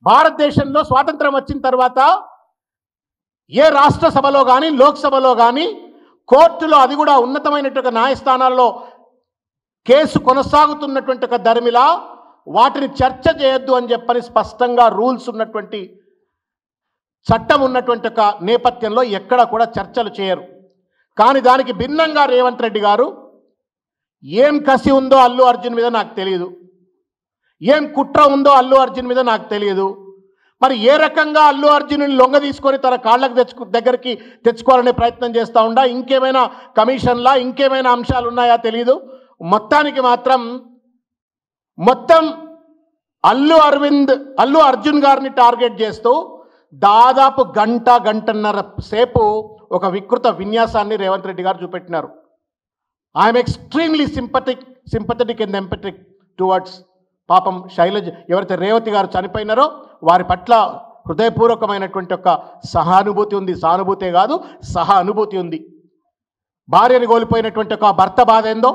భారతదేశంలో స్వాతంత్రం వచ్చిన తర్వాత ఏ రాష్ట్ర సభలో కానీ లోక్సభలో కానీ కోర్టులో, అది కూడా ఉన్నతమైనటువంటి న్యాయస్థానాల్లో కేసు కొనసాగుతున్నటువంటి ఒక ధర్మిలా వాటిని చర్చ చేయొద్దు అని చెప్పని స్పష్టంగా రూల్స్ ఉన్నటువంటి చట్టం ఉన్నటువంటి ఒక నేపథ్యంలో ఎక్కడ కూడా చర్చలు చేయరు. కానీ దానికి భిన్నంగా రేవంత్ రెడ్డి గారు ఏం కసి ఉందో అల్లు అర్జున్ మీద నాకు తెలియదు, ఏం కుట్ర ఉందో అల్లు అర్జున్ మీద నాకు తెలియదు. మరి ఏ రకంగా అల్లు అర్జున్ని లొంగ తీసుకొని తన కాళ్ళకు దగ్గరికి తెచ్చుకోవాలనే ప్రయత్నం చేస్తూ ఉండా, ఇంకేమైనా కమిషన్లా ఇంకేమైనా అంశాలు ఉన్నాయా తెలియదు. మొత్తానికి మాత్రం మొత్తం అల్లు అర్జున్ గారిని టార్గెట్ చేస్తూ దాదాపు గంటన్నర సేపు ఒక వికృత విన్యాసాన్ని రేవంత్ రెడ్డి గారు చూపెట్టినారు. I'm extremely sympathetic and empathetic towards పాపం శైలజ, ఎవరైతే రేవతి గారు చనిపోయినారో వారి పట్ల హృదయపూర్వకమైనటువంటి ఒక సహానుభూతి ఉంది. సానుభూతే కాదు, సహానుభూతి ఉంది. భార్యని కోల్పోయినటువంటి ఒక భర్త బాధ ఏందో,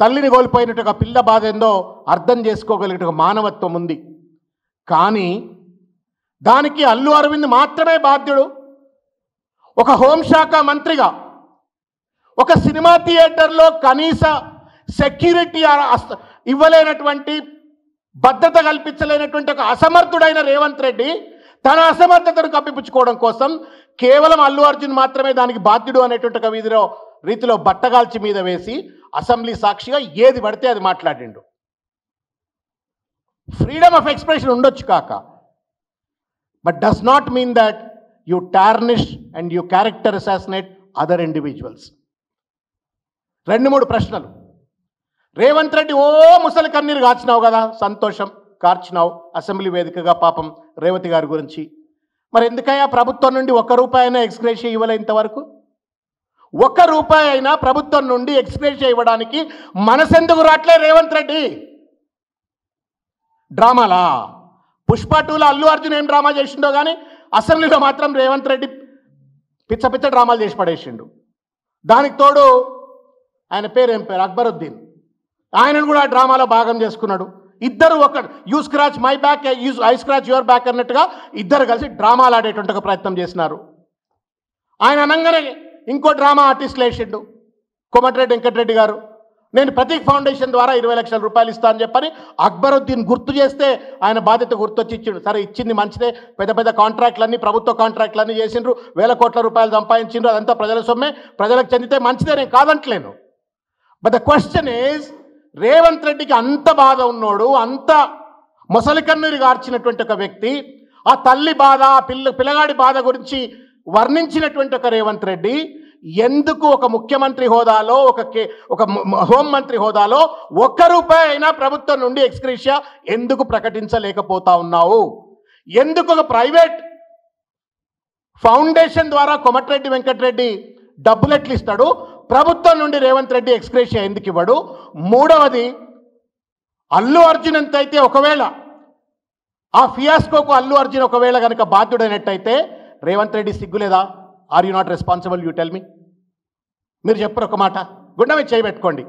తల్లిని కోల్పోయినట్టు ఒక పిల్ల బాధ ఏందో అర్థం చేసుకోగలిగే ఒక మానవత్వం ఉంది. కానీ దానికి అల్లు అరవింద్ మాత్రమే బాధ్యుడు. ఒక హోంశాఖ మంత్రిగా ఒక సినిమా థియేటర్లో కనీస సెక్యూరిటీ ఇవ్వలేనటువంటి, భద్రత కల్పించలేనటువంటి ఒక అసమర్థుడైన రేవంత్ రెడ్డి తన అసమర్థతను కప్పిపుచ్చుకోవడం కోసం కేవలం అల్లు అర్జున్ మాత్రమే దానికి బాధ్యుడు అనేటువంటి ఒక రీతిలో బట్టగాల్చి మీద వేసి అసెంబ్లీ సాక్షిగా ఏది పడితే అది మాట్లాడిండు. ఫ్రీడమ్ ఆఫ్ ఎక్స్ప్రెషన్ ఉండొచ్చు కాక, but does not mean that you tarnish and you character assassinate other individuals. 2-3 ప్రశ్నలు. రేవంత్ రెడ్డి ముసలి కన్నీరు కాచినావు కదా, సంతోషం, కార్చినావు అసెంబ్లీ వేదికగా పాపం రేవతి గారి గురించి. మరి ఎందుకయ్యా ప్రభుత్వం నుండి ₹1 అయినా ఎక్స్గ్రేషియా ఇవ్వలే ఇంతవరకు? ₹1 అయినా ప్రభుత్వం నుండి ఎక్స్గ్రేషియా ఇవ్వడానికి మనసెందుకు రాట్లే రేవంత్ రెడ్డి? డ్రామాలా? పుష్ప 2లో అల్లు అర్జున్ ఏం డ్రామా చేసిండో కానీ అసెంబ్లీలో మాత్రం రేవంత్ రెడ్డి పిచ్చ డ్రామాలు చేసి పడేసిండు. దానికి తోడు ఆయన పేరు ఏం పేరు, అక్బరుద్దీన్, ఆయనను కూడా ఆ డ్రామాలో భాగం చేసుకున్నాడు. ఇద్దరు you scratch my back, I scratch your back అన్నట్టుగా ఇద్దరు కలిసి డ్రామాలు ఆడేటువంటి ఒక ప్రయత్నం చేసినారు. ఆయన అనగానే ఇంకో డ్రామా ఆర్టిస్టులు వేసిండు కోమటిరెడ్డి వెంకటరెడ్డి గారు. నేను ప్రతీక్ ఫౌండేషన్ ద్వారా 20 లక్షల రూపాయలు ఇస్తా అని చెప్పని అక్బరుద్దీన్ గుర్తు చేస్తే ఆయన బాధ్యత గుర్తొచ్చి ఇచ్చిండు. సరే ఇచ్చింది మంచిదే, పెద్ద కాంట్రాక్ట్లన్నీ ప్రభుత్వ కాంట్రాక్ట్లన్నీ చేసిండ్రు, వేల కోట్ల రూపాయలు సంపాదించిండ్రు, అదంతా ప్రజల సొమ్మే, ప్రజలకు చెందితే మంచిదే, నేను కాదంటలేను. But the question is, Revanth రెడ్డికి అంత బాధ ఉన్నోడు, అంత మొసలి కన్నీరు గార్చినటువంటి ఒక వ్యక్తి, ఆ తల్లి బాధ, ఆ పిల్లగాడి బాధ గురించి వర్ణించినటువంటి ఒక రేవంత్ రెడ్డి ఎందుకు ఒక ముఖ్యమంత్రి హోదాలో, ఒక హోంమంత్రి హోదాలో ₹1 అయినా ప్రభుత్వం నుండి ఎక్స్గ్రేషియా ఎందుకు ప్రకటించలేకపోతా ఉన్నావు? ఎందుకు ఒక ప్రైవేట్ ఫౌండేషన్ ద్వారా కోమటిరెడ్డి వెంకటరెడ్డి డబ్బులు ఎట్లు ఇస్తాడు, ప్రభుత్వం నుండి రేవంత్ రెడ్డి ఎక్స్గ్రేషియా ఎందుకు ఇవ్వడు? మూడవది, అల్లు అర్జున్ ఎంతైతే ఒకవేళ ఆ ఫియాస్కోకు అల్లు అర్జున్ ఒకవేళ కనుక బాధ్యుడైనట్టయితే రేవంత్ రెడ్డి సిగ్గులేదా? Are you not responsible? You tell me. మీరు చెప్పరు ఒక మాట, గుండె మీద చేయబెట్టుకోండి,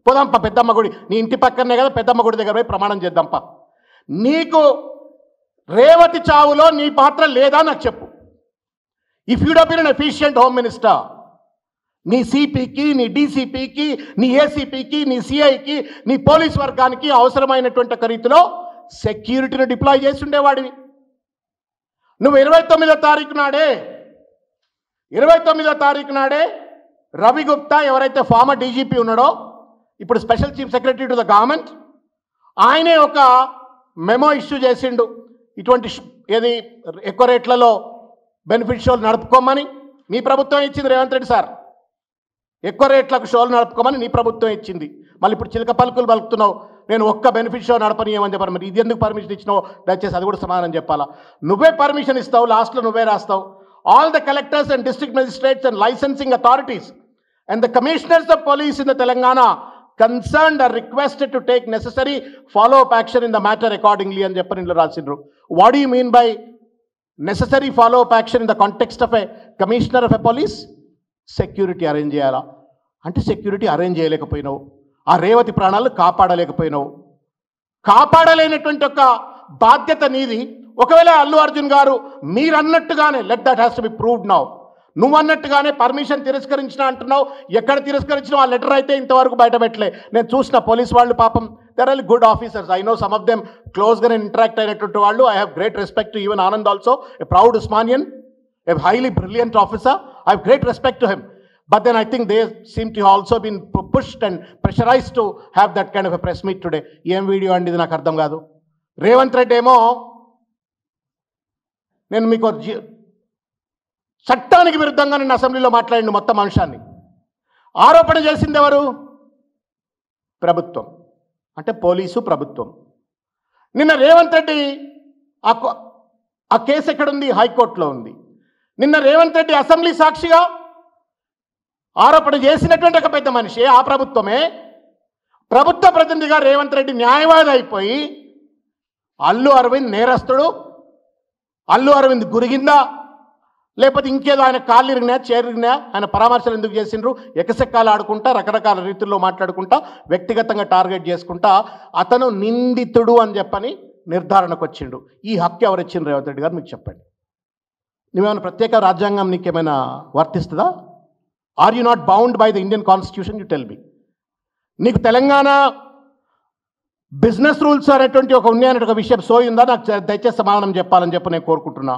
పోదాంపా పెద్దమ్మ గుడి, నీ ఇంటి పక్కనే కదా, పెద్దమ్మ గుడి దగ్గర పోయి ప్రమాణం చేద్దాంపా. నీకు రేవతి చావులో నీ పాత్ర లేదా నాకు చెప్పు. If you'd have been an efficient home minister, నీ సిపికి, నీ డీసీపీకి, నీ ఏసీపీకి, నీ సిఐకి, నీ పోలీస్ వర్గానికి అవసరమైనటువంటి ఒక రీతిలో సెక్యూరిటీని డిప్లాయ్ చేసి ఉండేవాడివి. నువ్వు 29వ తారీఖు నాడే రవి గుప్తా, ఎవరైతే ఫార్మర్ డీజీపీ ఉన్నాడో, ఇప్పుడు special chief secretary to the government, ఆయనే ఒక మెమో ఇష్యూ చేసిండు. ఇటువంటి ఏది ఎక్కువ రేట్లలో బెనిఫిట్ షోలు నడుపుకోమని మీ ప్రభుత్వం ఇచ్చింది రేవంత్ రెడ్డి సార్. ఎక్కువ రేట్లకు షోలు నడుపుకోమని నీ ప్రభుత్వం ఇచ్చింది. మళ్ళీ ఇప్పుడు చిలక పలుకులు పలుకుతున్నావు, నేను ఒక్క బెనిఫిట్ షో నడపనీయమని చెప్పారు. మరి ఇది ఎందుకు పర్మిషన్ ఇచ్చినావు? దయచేసి అది కూడా సమాధానం చెప్పాలా. నువ్వే పర్మిషన్ ఇస్తావు, లాస్ట్లో నువ్వే రాస్తావు. All the collectors and district magistrates and licensing authorities and the commissioners of police in the Telangana concerned are requested to take necessary follow-up action in the matter accordingly అని చెప్పని ఇందులో రాసిండ్రు. What do you mean by necessary follow-up action in the context of a commissioner of a police? Security arrange చేయాలా అంటే security arrange చేయలేకపోయినావు, ఆ రేవతి ప్రాణాలను కాపాడలేకపోయినావు. కాపాడలేనటువంటి ఒక బాధ్యత నీది. ఒకవేళ అల్లు అర్జున్ గారు మీరన్నట్టుగానే let that has to be proved now, నువ్వు అన్నట్టుగానే పర్మిషన్ తిరస్కరించిన అంటున్నావు. ఎక్కడ తిరస్కరించిన ఆ లెటర్ అయితే ఇంతవరకు బయట పెట్టలే. నేను చూసిన పోలీస్ వాళ్ళు పాపం there are good officers. I know some of them క్లోజ్గా ఇంటరాక్ట్ అయినటువంటి వాళ్ళు. I have great respect to even Anand also, a proud Osmanian, a highly brilliant officer. I have great respect to him. But then I think they seem to have also been pushed and pressurized to have that kind of a press meet today. ఏం video అండి ఇది, నాకు అర్థం కాదు. రేవంత్ రెడ్డి ఏమో నేను మీకు చట్టానికి విరుద్ధంగా నిన్న అసెంబ్లీలో మాట్లాడిండు మొత్తం అంశాన్ని. ఆరోపణ చేసింది ఎవరు? ప్రభుత్వం, అంటే పోలీసు ప్రభుత్వం. నిన్న రేవంత్ రెడ్డి ఆ కేసు ఎక్కడుంది? హైకోర్టులో ఉంది. నిన్న రేవంత్ రెడ్డి అసెంబ్లీ సాక్షిగా ఆరోపణ చేసినటువంటి ఒక పెద్ద మనిషి ఆ ప్రభుత్వమే ప్రభుత్వ ప్రతినిధిగా రేవంత్ రెడ్డి న్యాయవాది అయిపోయి అల్లు అరవింద్ నేరస్తుడు, అల్లు అరవింద్ గురిగిందా లేకపోతే ఇంకేదో ఆయన కాళ్ళు ఇరిగినా చేరిగినా ఆయన పరామర్శలు ఎందుకు చేసిండ్రు, ఎకసెక్కాలు ఆడుకుంటా రకరకాల రీతుల్లో మాట్లాడుకుంటా వ్యక్తిగతంగా టార్గెట్ చేసుకుంటా అతను నిందితుడు అని చెప్పని నిర్ధారణకు వచ్చిండు. ఈ హక్కు ఎవరు ఇచ్చిండ్రు రేవంత్ రెడ్డి గారు? మీకు చెప్పండి. నువ్వేమైనా ప్రత్యేక రాజ్యాంగం నీకేమైనా వర్తిస్తుందా? Are you not bound by the Indian constitution? You tell me. నీకు తెలంగాణ బిజినెస్ రూల్స్ అనేటువంటి ఒక ఉన్నాయనే ఒక విషయం సోయి ఉందా? నాకు దయచేసి సమాధానం చెప్పాలని చెప్పి నేను కోరుకుంటున్నా.